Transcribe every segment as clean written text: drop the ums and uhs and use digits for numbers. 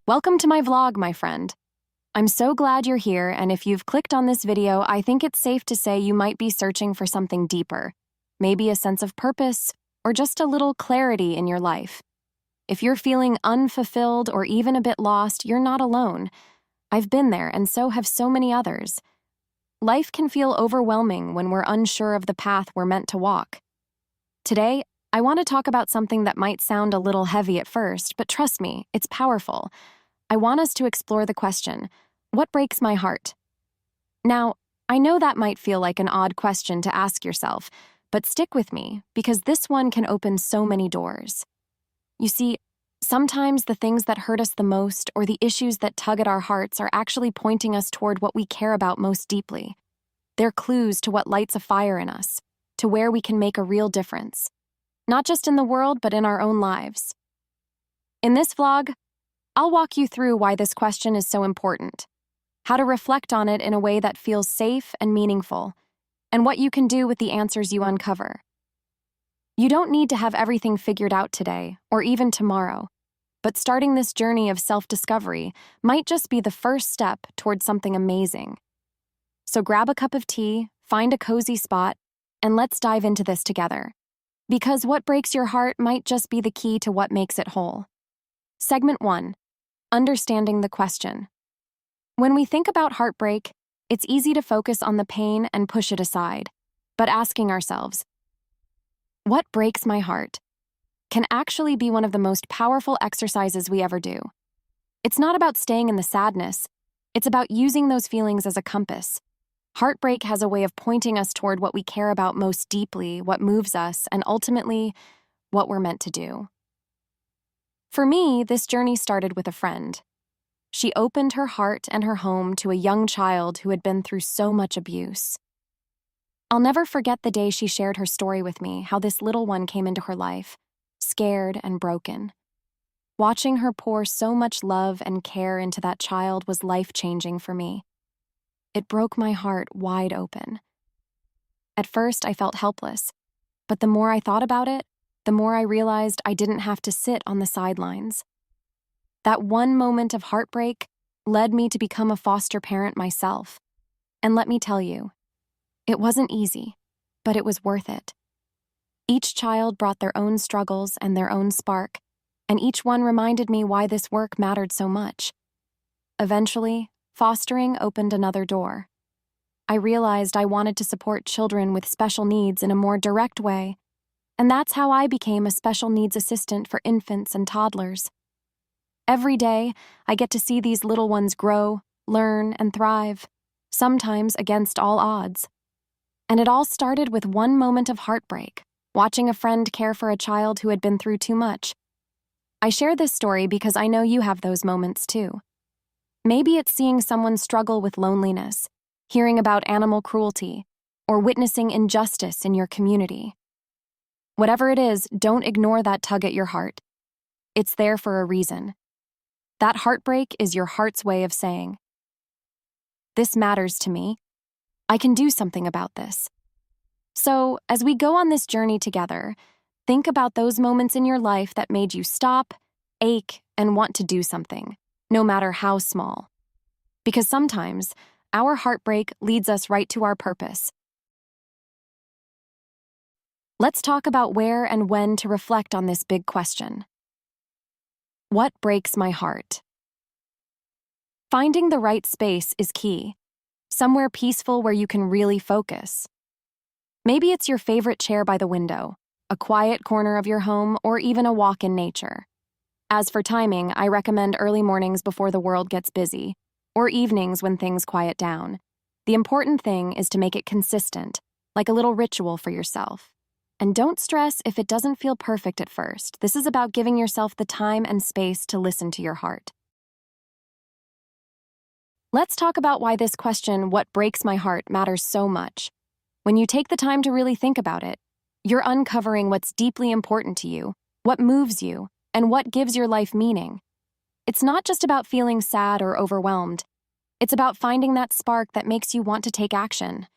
Welcome to my vlog, my friend. I'm so glad you're here, and if you've clicked on this video, I think it's safe to say you might be searching for something deeper, maybe a sense of purpose, or just a little clarity in your life. If you're feeling unfulfilled or even a bit lost, you're not alone. I've been there, and so have so many others. Life can feel overwhelming when we're unsure of the path we're meant to walk. Today, I want to talk about something that might sound a little heavy at first, but trust me, it's powerful. I want us to explore the question, what breaks my heart? Now, I know that might feel like an odd question to ask yourself, but stick with me, because this one can open so many doors. You see, sometimes the things that hurt us the most or the issues that tug at our hearts are actually pointing us toward what we care about most deeply. They're clues to what lights a fire in us, to where we can make a real difference. Not just in the world, but in our own lives. In this vlog, I'll walk you through why this question is so important, how to reflect on it in a way that feels safe and meaningful, and what you can do with the answers you uncover. You don't need to have everything figured out today, or even tomorrow, but starting this journey of self-discovery might just be the first step towards something amazing. So grab a cup of tea, find a cozy spot, and let's dive into this together. Because what breaks your heart might just be the key to what makes it whole. Segment 1. Understanding the question. When we think about heartbreak, it's easy to focus on the pain and push it aside. But asking ourselves, what breaks my heart, can actually be one of the most powerful exercises we ever do. It's not about staying in the sadness, it's about using those feelings as a compass. Heartbreak has a way of pointing us toward what we care about most deeply, what moves us, and ultimately, what we're meant to do. For me, this journey started with a friend. She opened her heart and her home to a young child who had been through so much abuse. I'll never forget the day she shared her story with me, how this little one came into her life, scared and broken. Watching her pour so much love and care into that child was life-changing for me. It broke my heart wide open. At first, I felt helpless, but the more I thought about it, the more I realized I didn't have to sit on the sidelines. That one moment of heartbreak led me to become a foster parent myself. And let me tell you, it wasn't easy, but it was worth it. Each child brought their own struggles and their own spark, and each one reminded me why this work mattered so much. Eventually, fostering opened another door. I realized I wanted to support children with special needs in a more direct way, and that's how I became a special needs assistant for infants and toddlers. Every day, I get to see these little ones grow, learn, and thrive, sometimes against all odds. And it all started with one moment of heartbreak, watching a friend care for a child who had been through too much. I share this story because I know you have those moments too. Maybe it's seeing someone struggle with loneliness, hearing about animal cruelty, or witnessing injustice in your community. Whatever it is, don't ignore that tug at your heart. It's there for a reason. That heartbreak is your heart's way of saying, this matters to me. I can do something about this. So, as we go on this journey together, think about those moments in your life that made you stop, ache, and want to do something, no matter how small. Because sometimes, our heartbreak leads us right to our purpose. Let's talk about where and when to reflect on this big question. What breaks my heart? Finding the right space is key. Somewhere peaceful where you can really focus. Maybe it's your favorite chair by the window, a quiet corner of your home, or even a walk in nature. As for timing, I recommend early mornings before the world gets busy, or evenings when things quiet down. The important thing is to make it consistent, like a little ritual for yourself. And don't stress if it doesn't feel perfect at first. This is about giving yourself the time and space to listen to your heart. Let's talk about why this question, what breaks my heart, matters so much. When you take the time to really think about it, you're uncovering what's deeply important to you, what moves you, and what gives your life meaning. It's not just about feeling sad or overwhelmed. It's about finding that spark that makes you want to take action.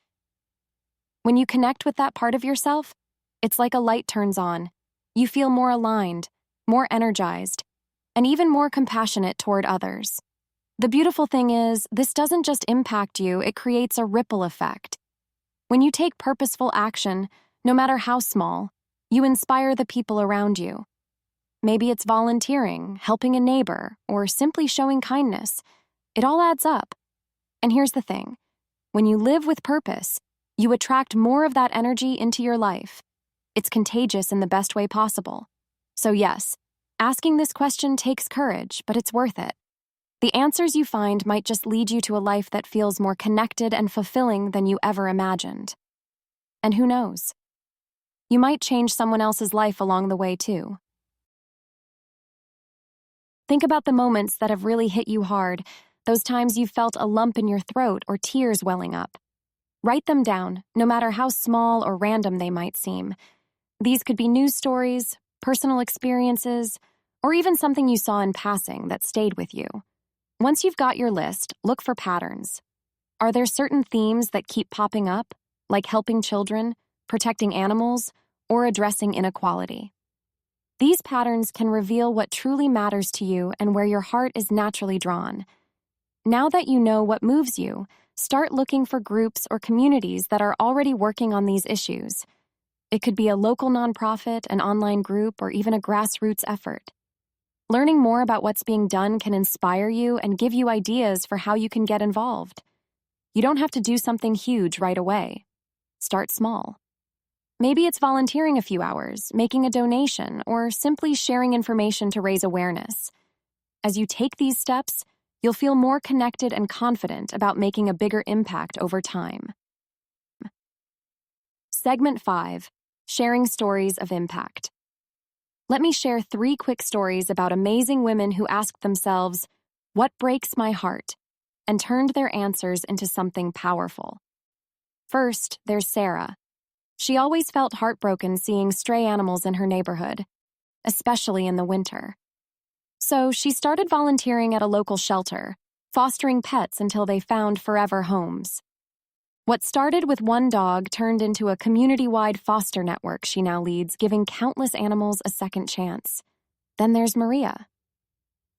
When you connect with that part of yourself, it's like a light turns on. You feel more aligned, more energized, and even more compassionate toward others. The beautiful thing is, this doesn't just impact you, it creates a ripple effect. When you take purposeful action, no matter how small, you inspire the people around you. Maybe it's volunteering, helping a neighbor, or simply showing kindness. It all adds up. And here's the thing. When you live with purpose, you attract more of that energy into your life. It's contagious in the best way possible. So yes, asking this question takes courage, but it's worth it. The answers you find might just lead you to a life that feels more connected and fulfilling than you ever imagined. And who knows? You might change someone else's life along the way, too. Think about the moments that have really hit you hard, those times you felt a lump in your throat or tears welling up. Write them down, no matter how small or random they might seem. These could be news stories, personal experiences, or even something you saw in passing that stayed with you. Once you've got your list, look for patterns. Are there certain themes that keep popping up, like helping children, protecting animals, or addressing inequality? These patterns can reveal what truly matters to you and where your heart is naturally drawn. Now that you know what moves you, start looking for groups or communities that are already working on these issues. It could be a local nonprofit, an online group, or even a grassroots effort. Learning more about what's being done can inspire you and give you ideas for how you can get involved. You don't have to do something huge right away. Start small. Maybe it's volunteering a few hours, making a donation, or simply sharing information to raise awareness. As you take these steps, you'll feel more connected and confident about making a bigger impact over time. Segment 5. Sharing Stories of Impact. Let me share 3 quick stories about amazing women who asked themselves, "What breaks my heart?" and turned their answers into something powerful. First, there's Sarah. She always felt heartbroken seeing stray animals in her neighborhood, especially in the winter. So she started volunteering at a local shelter, fostering pets until they found forever homes. What started with one dog turned into a community-wide foster network she now leads, giving countless animals a second chance. Then there's Maria.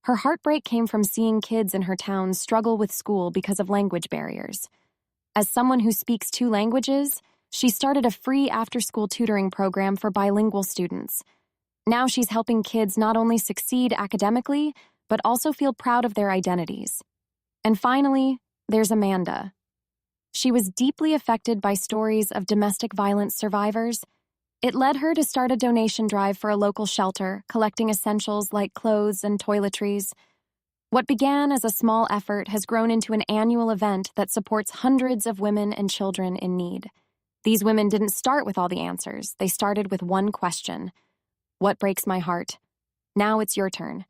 Her heartbreak came from seeing kids in her town struggle with school because of language barriers. As someone who speaks 2 languages, she started a free after-school tutoring program for bilingual students. Now she's helping kids not only succeed academically, but also feel proud of their identities. And finally, there's Amanda. She was deeply affected by stories of domestic violence survivors. It led her to start a donation drive for a local shelter, collecting essentials like clothes and toiletries. What began as a small effort has grown into an annual event that supports hundreds of women and children in need. These women didn't start with all the answers. They started with one question. What breaks my heart? Now it's your turn.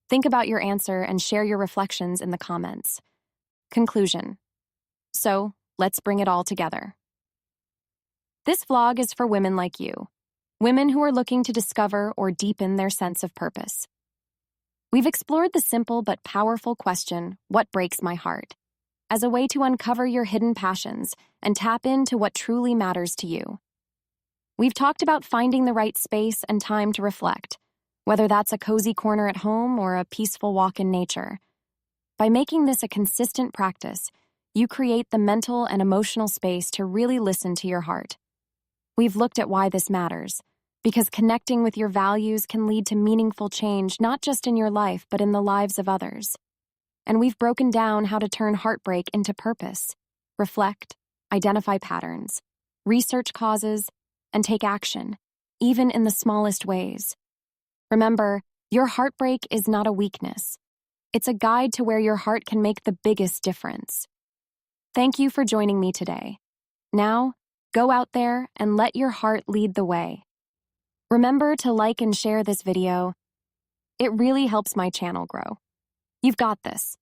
Think about your answer and share your reflections in the comments. Conclusion. So, let's bring it all together. This vlog is for women like you, women who are looking to discover or deepen their sense of purpose. We've explored the simple but powerful question, what breaks my heart, as a way to uncover your hidden passions and tap into what truly matters to you. We've talked about finding the right space and time to reflect, whether that's a cozy corner at home or a peaceful walk in nature. By making this a consistent practice, you create the mental and emotional space to really listen to your heart. We've looked at why this matters, because connecting with your values can lead to meaningful change not just in your life but in the lives of others. And we've broken down how to turn heartbreak into purpose, reflect, identify patterns, research causes, and take action, even in the smallest ways. Remember, your heartbreak is not a weakness. It's a guide to where your heart can make the biggest difference. Thank you for joining me today. Now, go out there and let your heart lead the way. Remember to like and share this video. It really helps my channel grow. You've got this.